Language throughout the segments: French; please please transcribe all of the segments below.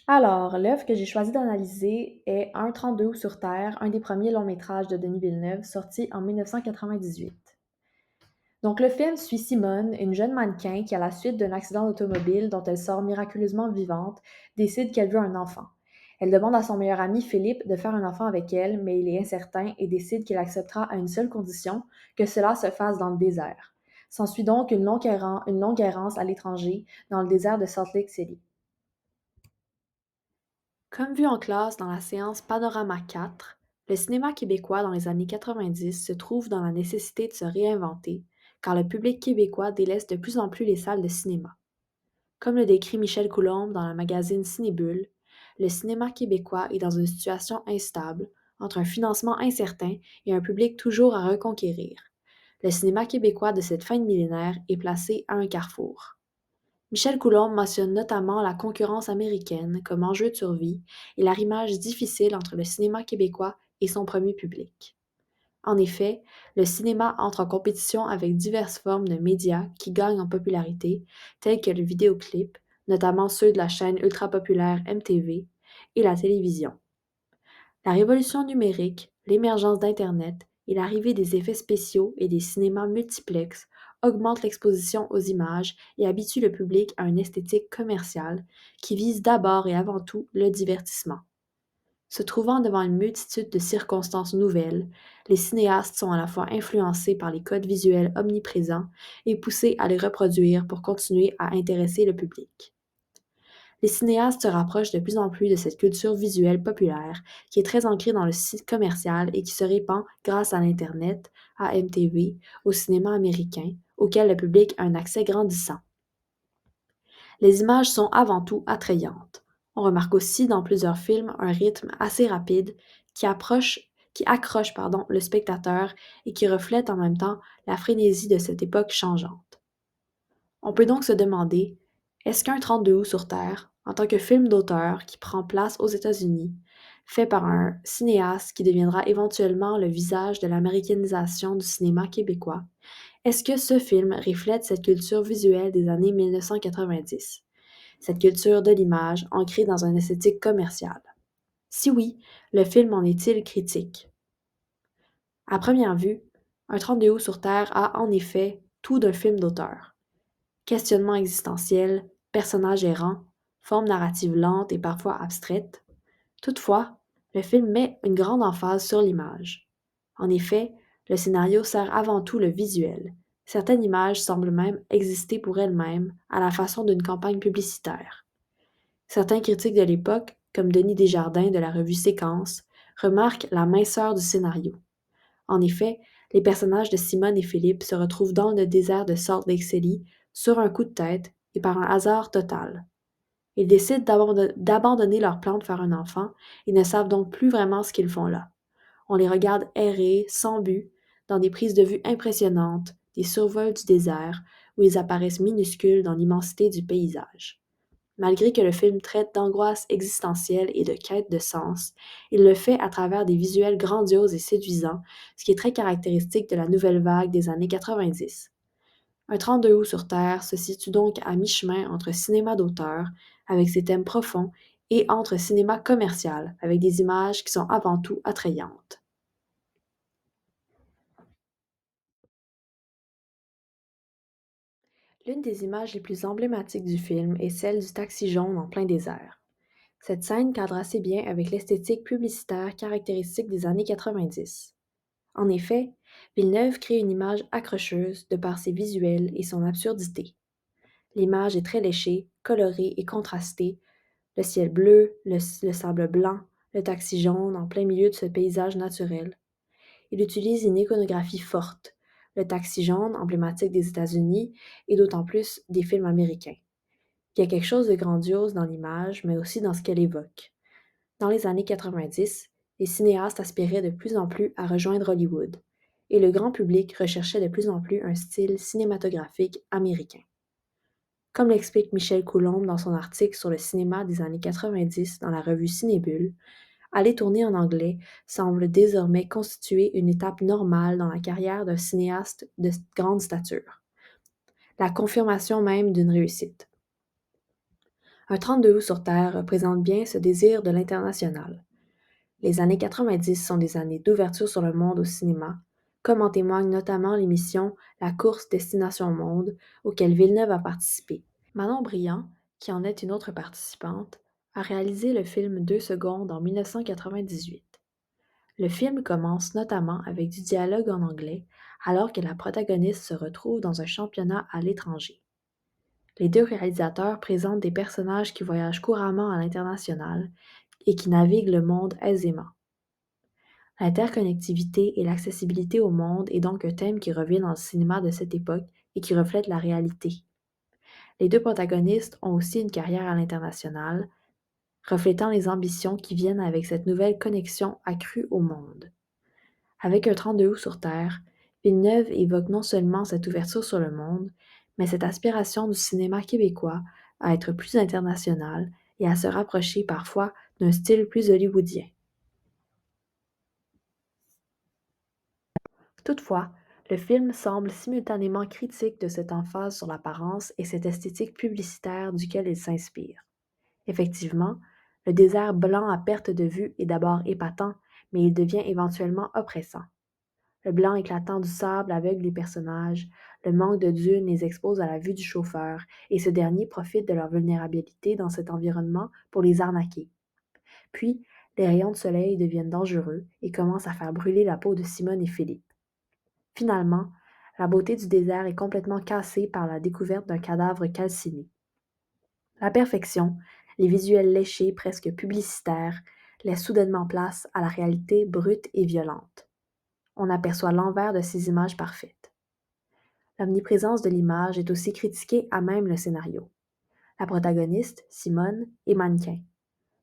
Alors, l'œuvre que j'ai choisi d'analyser est Un 32 août sur Terre, un des premiers longs métrages de Denis Villeneuve, sorti en 1998. Donc, le film suit Simone, une jeune mannequin qui, à la suite d'un accident d'automobile dont elle sort miraculeusement vivante, décide qu'elle veut un enfant. Elle demande à son meilleur ami Philippe de faire un enfant avec elle, mais il est incertain et décide qu'il acceptera à une seule condition, que cela se fasse dans le désert. S'ensuit donc une longue errance à l'étranger, dans le désert de Salt Lake City. Comme vu en classe dans la séance Panorama 4, le cinéma québécois dans les années 90 se trouve dans la nécessité de se réinventer, car le public québécois délaisse de plus en plus les salles de cinéma. Comme le décrit Michel Coulombe dans le magazine Cinébule, le cinéma québécois est dans une situation instable, entre un financement incertain et un public toujours à reconquérir. Le cinéma québécois de cette fin de millénaire est placé à un carrefour. Michel Coulombe mentionne notamment la concurrence américaine comme enjeu de survie et l'arrimage difficile entre le cinéma québécois et son premier public. En effet, le cinéma entre en compétition avec diverses formes de médias qui gagnent en popularité, tels que le vidéoclip, notamment ceux de la chaîne ultra-populaire MTV, et la télévision. La révolution numérique, l'émergence d'Internet et l'arrivée des effets spéciaux et des cinémas multiplex augmentent l'exposition aux images et habituent le public à une esthétique commerciale qui vise d'abord et avant tout le divertissement. Se trouvant devant une multitude de circonstances nouvelles, les cinéastes sont à la fois influencés par les codes visuels omniprésents et poussés à les reproduire pour continuer à intéresser le public. Les cinéastes se rapprochent de plus en plus de cette culture visuelle populaire qui est très ancrée dans le site commercial et qui se répand grâce à l'Internet, à MTV, au cinéma américain, auquel le public a un accès grandissant. Les images sont avant tout attrayantes. On remarque aussi dans plusieurs films un rythme assez rapide qui accroche le spectateur et qui reflète en même temps la frénésie de cette époque changeante. On peut donc se demander, est-ce qu'un 32 août sur Terre, en tant que film d'auteur qui prend place aux États-Unis, fait par un cinéaste qui deviendra éventuellement le visage de l'américanisation du cinéma québécois, est-ce que ce film reflète cette culture visuelle des années 1990, cette culture de l'image ancrée dans une esthétique commerciale? Si oui, le film en est-il critique? À première vue, un 32 août sur Terre a en effet tout d'un film d'auteur. Questionnement existentiel, personnages errants, forme narrative lente et parfois abstraite. Toutefois, le film met une grande emphase sur l'image. En effet, le scénario sert avant tout le visuel. Certaines images semblent même exister pour elles-mêmes, à la façon d'une campagne publicitaire. Certains critiques de l'époque, comme Denis Desjardins de la revue Séquence, remarquent la minceur du scénario. En effet, les personnages de Simone et Philippe se retrouvent dans le désert de Salt Lake City sur un coup de tête et par un hasard total. Ils décident d'abandonner leur plan de faire un enfant et ne savent donc plus vraiment ce qu'ils font là. On les regarde errer, sans but, dans des prises de vue impressionnantes, des survols du désert, où ils apparaissent minuscules dans l'immensité du paysage. Malgré que le film traite d'angoisse existentielle et de quête de sens, il le fait à travers des visuels grandioses et séduisants, ce qui est très caractéristique de la nouvelle vague des années 90. Un 32 août sur Terre se situe donc à mi-chemin entre cinéma d'auteur, avec ses thèmes profonds, et entre cinéma commercial, avec des images qui sont avant tout attrayantes. L'une des images les plus emblématiques du film est celle du taxi jaune en plein désert. Cette scène cadre assez bien avec l'esthétique publicitaire caractéristique des années 90. En effet, Villeneuve crée une image accrocheuse de par ses visuels et son absurdité. L'image est très léchée, colorée et contrastée, le ciel bleu, le sable blanc, le taxi jaune en plein milieu de ce paysage naturel. Il utilise une iconographie forte, le taxi jaune emblématique des États-Unis et d'autant plus des films américains. Il y a quelque chose de grandiose dans l'image, mais aussi dans ce qu'elle évoque. Dans les années 90, les cinéastes aspiraient de plus en plus à rejoindre Hollywood, et le grand public recherchait de plus en plus un style cinématographique américain. Comme l'explique Michel Coulombe dans son article sur le cinéma des années 90 dans la revue Cinébule, aller tourner en anglais semble désormais constituer une étape normale dans la carrière d'un cinéaste de grande stature, la confirmation même d'une réussite. Un 32 août sur Terre représente bien ce désir de l'international. Les années 90 sont des années d'ouverture sur le monde au cinéma, comme en témoigne notamment l'émission La course Destination Monde, auquel Villeneuve a participé. Manon Brillant, qui en est une autre participante, a réalisé le film 2 secondes en 1998. Le film commence notamment avec du dialogue en anglais, alors que la protagoniste se retrouve dans un championnat à l'étranger. Les deux réalisateurs présentent des personnages qui voyagent couramment à l'international et qui naviguent le monde aisément. L'interconnectivité et l'accessibilité au monde est donc un thème qui revient dans le cinéma de cette époque et qui reflète la réalité. Les deux protagonistes ont aussi une carrière à l'international, reflétant les ambitions qui viennent avec cette nouvelle connexion accrue au monde. Avec un 32 août sur Terre, Villeneuve évoque non seulement cette ouverture sur le monde, mais cette aspiration du cinéma québécois à être plus international et à se rapprocher parfois d'un style plus hollywoodien. Toutefois, le film semble simultanément critique de cette emphase sur l'apparence et cette esthétique publicitaire duquel il s'inspire. Effectivement, le désert blanc à perte de vue est d'abord épatant, mais il devient éventuellement oppressant. Le blanc éclatant du sable aveugle les personnages, le manque de dunes les expose à la vue du chauffeur, et ce dernier profite de leur vulnérabilité dans cet environnement pour les arnaquer. Puis, les rayons de soleil deviennent dangereux et commencent à faire brûler la peau de Simone et Philippe. Finalement, la beauté du désert est complètement cassée par la découverte d'un cadavre calciné. La perfection, les visuels léchés presque publicitaires, laissent soudainement place à la réalité brute et violente. On aperçoit l'envers de ces images parfaites. L'omniprésence de l'image est aussi critiquée à même le scénario. La protagoniste, Simone, est mannequin.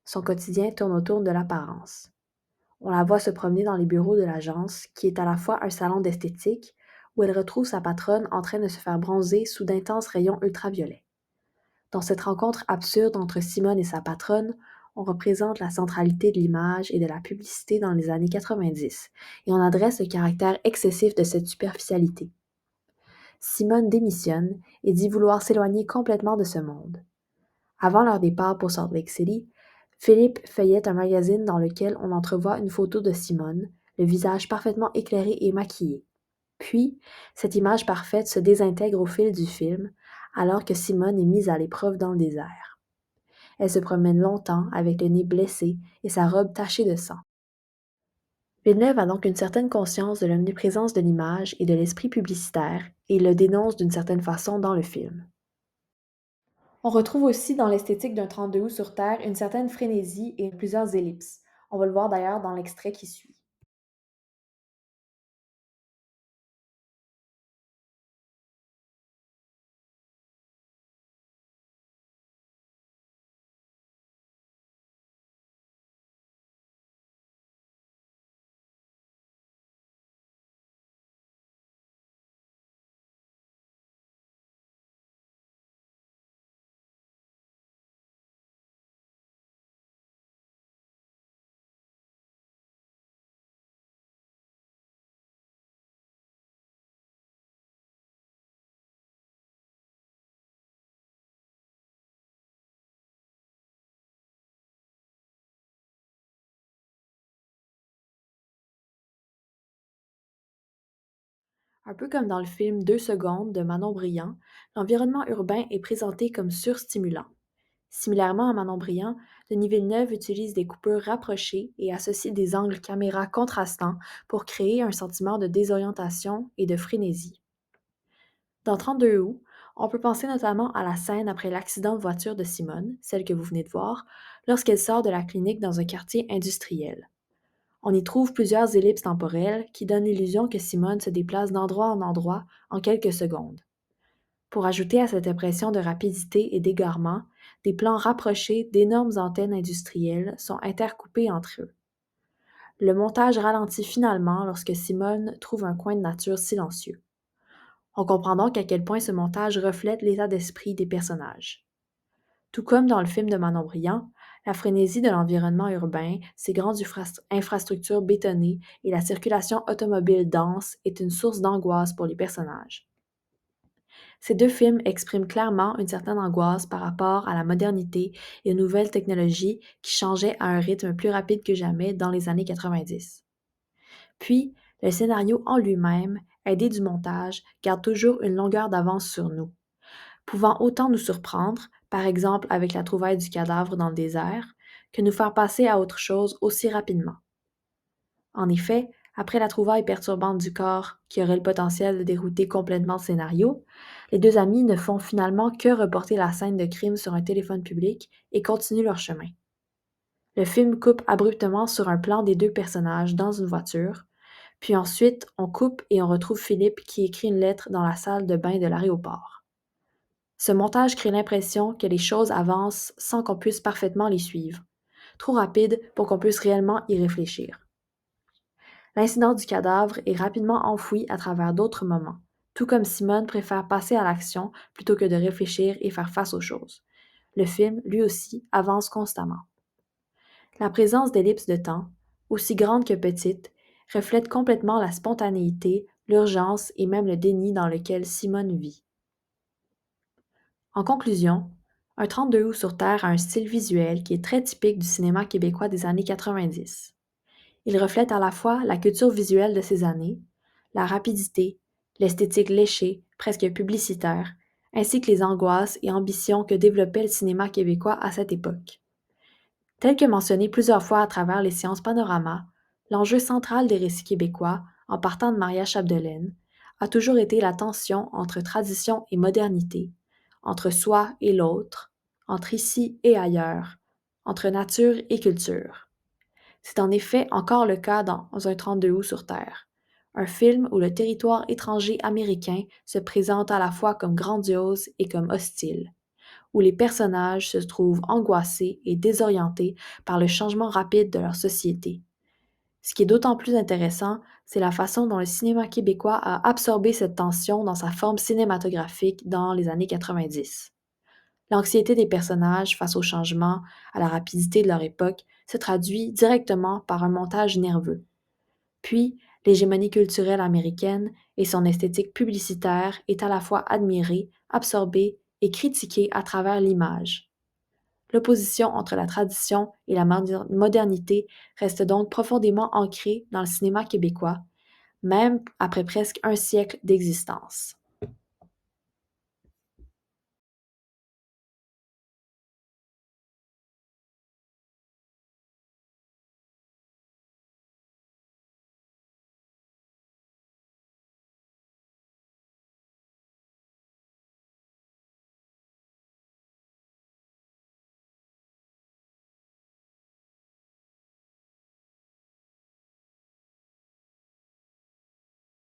Son quotidien tourne autour de l'apparence. On la voit se promener dans les bureaux de l'agence, qui est à la fois un salon d'esthétique, où elle retrouve sa patronne en train de se faire bronzer sous d'intenses rayons ultraviolets. Dans cette rencontre absurde entre Simone et sa patronne, on représente la centralité de l'image et de la publicité dans les années 90, et on adresse le caractère excessif de cette superficialité. Simone démissionne et dit vouloir s'éloigner complètement de ce monde. Avant leur départ pour Salt Lake City, Philippe feuillette un magazine dans lequel on entrevoit une photo de Simone, le visage parfaitement éclairé et maquillé. Puis, cette image parfaite se désintègre au fil du film, alors que Simone est mise à l'épreuve dans le désert. Elle se promène longtemps avec le nez blessé et sa robe tachée de sang. Villeneuve a donc une certaine conscience de l'omniprésence de l'image et de l'esprit publicitaire, et il le dénonce d'une certaine façon dans le film. On retrouve aussi dans l'esthétique d'un 32 août sur Terre une certaine frénésie et plusieurs ellipses. On va le voir d'ailleurs dans l'extrait qui suit. Un peu comme dans le film 2 secondes de Manon Brillant, l'environnement urbain est présenté comme surstimulant. Similairement à Manon Brillant, Denis Villeneuve utilise des coupures rapprochées et associe des angles caméra contrastants pour créer un sentiment de désorientation et de frénésie. Dans 32 août, on peut penser notamment à la scène après l'accident de voiture de Simone, celle que vous venez de voir, lorsqu'elle sort de la clinique dans un quartier industriel. On y trouve plusieurs ellipses temporelles qui donnent l'illusion que Simone se déplace d'endroit en endroit en quelques secondes. Pour ajouter à cette impression de rapidité et d'égarement, des plans rapprochés d'énormes antennes industrielles sont intercoupés entre eux. Le montage ralentit finalement lorsque Simone trouve un coin de nature silencieux. On comprend donc à quel point ce montage reflète l'état d'esprit des personnages. Tout comme dans le film de Manon Brillant, la frénésie de l'environnement urbain, ses grandes infrastructures bétonnées et la circulation automobile dense est une source d'angoisse pour les personnages. Ces deux films expriment clairement une certaine angoisse par rapport à la modernité et aux nouvelles technologies qui changeaient à un rythme plus rapide que jamais dans les années 90. Puis, le scénario en lui-même, aidé du montage, garde toujours une longueur d'avance sur nous, pouvant autant nous surprendre, par exemple avec la trouvaille du cadavre dans le désert, que nous faire passer à autre chose aussi rapidement. En effet, après la trouvaille perturbante du corps qui aurait le potentiel de dérouter complètement le scénario, les deux amis ne font finalement que reporter la scène de crime sur un téléphone public et continuent leur chemin. Le film coupe abruptement sur un plan des deux personnages dans une voiture, puis ensuite on coupe et on retrouve Philippe qui écrit une lettre dans la salle de bain de l'aéroport. Ce montage crée l'impression que les choses avancent sans qu'on puisse parfaitement les suivre, trop rapide pour qu'on puisse réellement y réfléchir. L'incident du cadavre est rapidement enfoui à travers d'autres moments, tout comme Simone préfère passer à l'action plutôt que de réfléchir et faire face aux choses. Le film, lui aussi, avance constamment. La présence d'ellipses de temps, aussi grandes que petites, reflète complètement la spontanéité, l'urgence et même le déni dans lequel Simone vit. En conclusion, Un 32 août sur Terre a un style visuel qui est très typique du cinéma québécois des années 90. Il reflète à la fois la culture visuelle de ces années, la rapidité, l'esthétique léchée, presque publicitaire, ainsi que les angoisses et ambitions que développait le cinéma québécois à cette époque. Tel que mentionné plusieurs fois à travers les séances Panorama, l'enjeu central des récits québécois, en partant de Maria Chapdelaine, a toujours été la tension entre tradition et modernité, entre soi et l'autre, entre ici et ailleurs, entre nature et culture. C'est en effet encore le cas dans Un 32 août sur Terre, un film où le territoire étranger américain se présente à la fois comme grandiose et comme hostile, où les personnages se trouvent angoissés et désorientés par le changement rapide de leur société. Ce qui est d'autant plus intéressant, c'est la façon dont le cinéma québécois a absorbé cette tension dans sa forme cinématographique dans les années 90. L'anxiété des personnages face au changement, à la rapidité de leur époque, se traduit directement par un montage nerveux. Puis, l'hégémonie culturelle américaine et son esthétique publicitaire est à la fois admirée, absorbée et critiquée à travers l'image. L'opposition entre la tradition et la modernité reste donc profondément ancrée dans le cinéma québécois, même après presque un siècle d'existence.